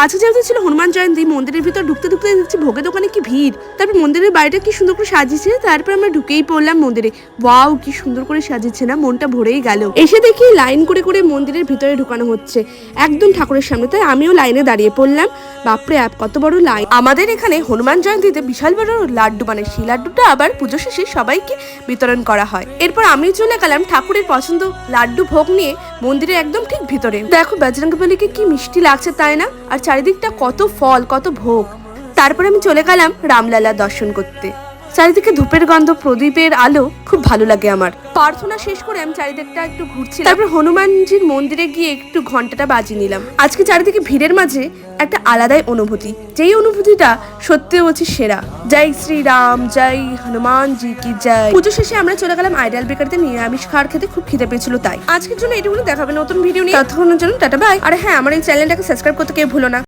আজকে যেহেতু ছিল হনুমান জয়ন্তী, মন্দিরের ভিতর ঢুকতে ঢুকতে দেখছি ভোগের দোকানে কি ভিড়। তারপর মন্দিরের বাড়িটা কি সুন্দর করে সাজিয়েছে, তারপর আমরা ঢুকেই পড়লাম মন্দিরে। ওয়াও, কি সুন্দর করে সাজিয়েছে না, মনটা ভরেই গেল। এসে দেখি লাইন করে করে মন্দিরের ভিতরে ঢুকানো হচ্ছে একদম ঠাকুরের সামনে, তাই আমিও লাইনে দাঁড়িয়ে পড়লাম। বাপরে কত বড় লাইন। আমাদের এখানে হনুমান জয়ন্তীতে বিশাল বড় লাড্ডু বানায়, সেই লাড্ডুটা আবার পুজো শেষে সবাইকে বিতরণ করা হয়। এরপর আমি চলে গেলাম ঠাকুরের পছন্দ লাড্ডু ভোগ নিয়ে মন্দিরের একদম ঠিক ভিতরে। দেখো বজরংবলীকে কি মিষ্টি লাগছে তাই না, আর চারিদিকটা কত ফল কত ভোগ। তারপর আমি চলে গেলাম রামলালা দর্শন করতে। চারিদিকে ধূপের গন্ধ, প্রদীপের আলো, খুব ভালো লাগে আমার। প্রার্থনা শেষ করে আমি চারিদিকটা একটু ঘুরছি, তারপর হনুমানজির মন্দিরে গিয়ে একটু ঘন্টাটা বাজিয়ে নিলাম। আজকে চারিদিকে ভিড়ের মাঝে একটা আলাদাই অনুভূতি, যেই অনুভূতিটা সত্যি বলছি সেরা। জয় শ্রীরাম, জয় হনুমানজি কি জয়। পুজো শেষে আমরা চলে গেলাম আইডিয়াল বেকারিতে নিরামিষ খাবার খেতে, খুব খিদে পেয়েছিল তাই। আজকের জন্য এটুকুনি, দেখাবে নতুন ভিডিও নিয়ে, ততক্ষণের জন্য টাটা বাই। আর হ্যাঁ, আমার এই চ্যানেলটাকে সাবস্ক্রাইব করতে কেউ ভুলো না।